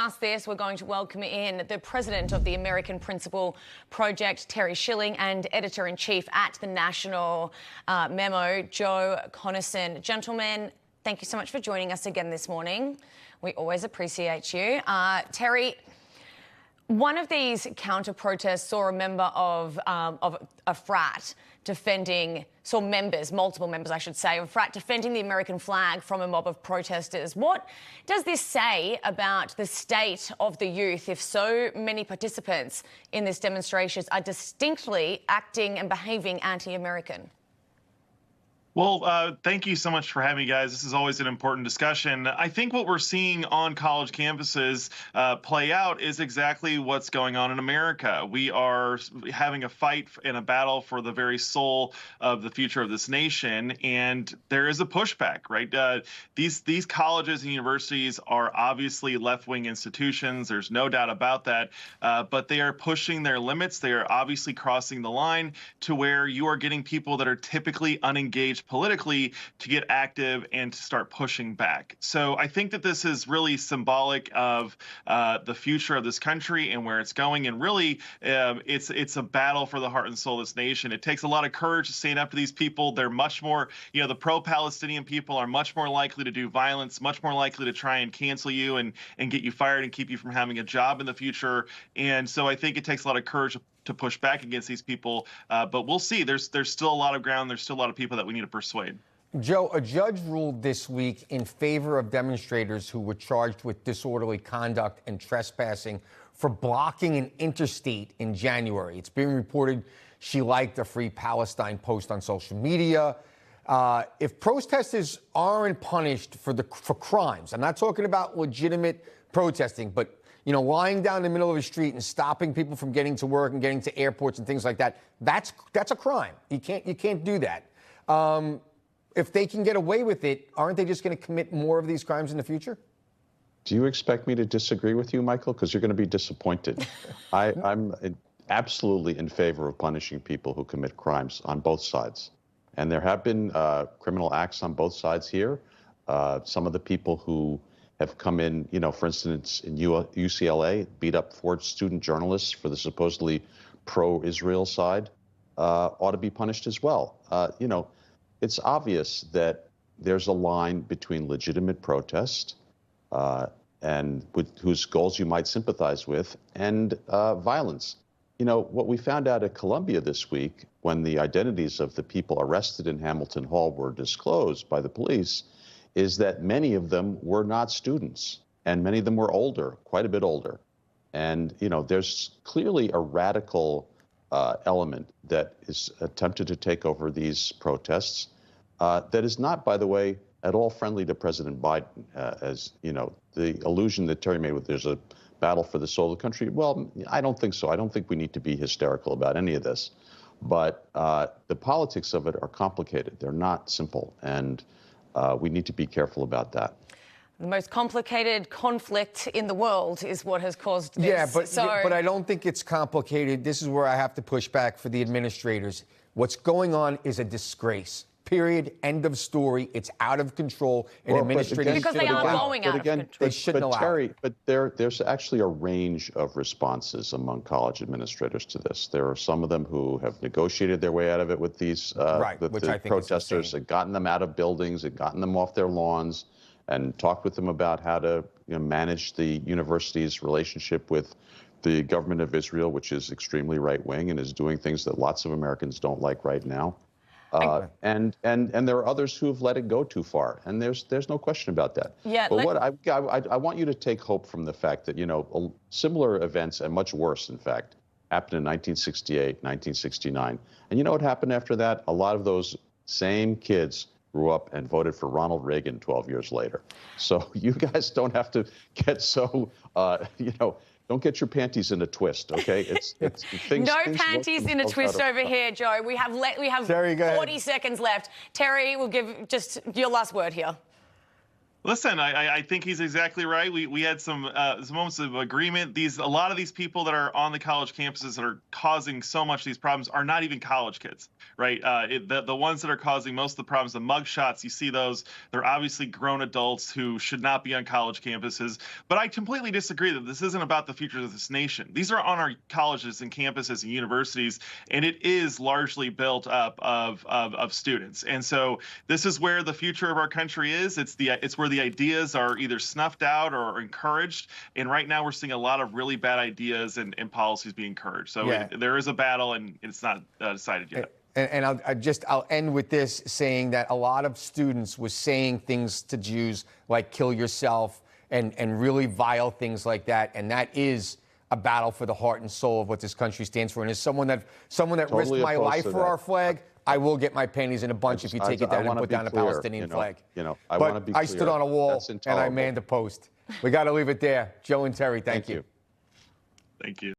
discuss this, we're going to welcome in the president of the American Principle Project, Terry Schilling, and editor-in-chief at the National Memo, Joe Conason. Gentlemen, thank you so much for joining us again this morning. We always appreciate you. Terry, one of these counter-protests saw a member of a frat multiple members, I should say, of a frat defending the American flag from a mob of protesters. What does this say about the state of the youth if so many participants in this demonstration are distinctly acting and behaving anti-American? Well, thank you so much for having me, guys. This is always an important discussion. I think what we're seeing on college campuses play out is exactly what's going on in America. We are having a fight and a battle for the very soul of the future of this nation, and there is a pushback, right? These colleges and universities are obviously left-wing institutions. There's no doubt about that, but they are pushing their limits. They are obviously crossing the line to where you are getting people that are typically unengaged politically to get active and to start pushing back. So I think that this is really symbolic of the future of this country and where it's going. And really, it's a battle for the heart and soul of this nation. It takes a lot of courage to stand up to these people. They're much more, the pro-Palestinian people are much more likely to do violence, much more likely to try and cancel you and get you fired and keep you from having a job in the future. And so I think it takes a lot of courage to push back against these people, but we'll see. There's still a lot of ground. There's still a lot of people that we need to persuade. Joe, a judge ruled this week in favor of demonstrators who were charged with disorderly conduct and trespassing for blocking an interstate in January. It's being reported she liked a Free Palestine post on social media. If protesters aren't punished for crimes, I'm not talking about legitimate protesting, but lying down in the middle of a street and stopping people from getting to work and getting to airports and things like that, that's a crime. You can't do that. If they can get away with it, aren't they just going to commit more of these crimes in the future? Do you expect me to disagree with you, Michael? Because you're going to be disappointed. I'm absolutely in favor of punishing people who commit crimes on both sides. And there have been criminal acts on both sides here. Some of the people who have come in, for instance, in UCLA, beat up 4 student journalists for the supposedly pro-Israel side, ought to be punished as well. It's obvious that there's a line between legitimate protest and whose goals you might sympathize with and violence. What we found out at Columbia this week, when the identities of the people arrested in Hamilton Hall were disclosed by the police, is that many of them were not students, and many of them were older, quite a bit older. And, there's clearly a radical element that is attempted to take over these protests that is not, by the way, at all friendly to President Biden, as, the allusion that Terry made with there's a battle for the soul of the country. Well, I don't think so. I don't think we need to be hysterical about any of this. But the politics of it are complicated. They're not simple. And we need to be careful about that. The most complicated conflict in the world is what has caused this. Yeah, but I don't think it's complicated. This is where I have to push back for the administrators. What's going on is a disgrace. Period. End of story. It's out of control. And administrators because they are going out of control. They shouldn't allow. Terry, but there's actually a range of responses among college administrators to this. There are some of them who have negotiated their way out of it with these the protesters, and gotten them out of buildings, and gotten them off their lawns, and talked with them about how to manage the university's relationship with the government of Israel, which is extremely right-wing and is doing things that lots of Americans don't like right now. And there are others who have let it go too far, and there's no question about that. Yeah, but what I want you to take hope from the fact that similar events, and much worse, in fact, happened in 1968, 1969, and you know what happened after that? A lot of those same kids grew up and voted for Ronald Reagan 12 years later. So you guys don't have to get so don't get your panties in a twist, okay? It's things. No panties in a twist over here, Joe. We have Terry, 40 seconds left. Terry, we'll give just your last word here. Listen, I think he's exactly right. We had some moments of agreement. A lot of these people that are on the college campuses that are causing so much of these problems are not even college kids, right? The ones that are causing most of the problems, the mug shots, you see those. They're obviously grown adults who should not be on college campuses. But I completely disagree that this isn't about the future of this nation. These are on our colleges and campuses and universities, and it is largely built up of students. And so this is where the future of our country is. It's where the ideas are either snuffed out or encouraged. And right now we're seeing a lot of really bad ideas and policies being encouraged. So there is a battle, and it's not decided yet. And I'll end with this, saying that a lot of students was saying things to Jews like "kill yourself" and really vile things like that. And that is a battle for the heart and soul of what this country stands for. And as someone that totally risked my life for our flag, I will get my panties in a bunch if you take it down and put down a Palestinian flag. I want to be clear. I stood on a wall and I manned a post. We got to leave it there. Joe and Terry, thank you. Thank you.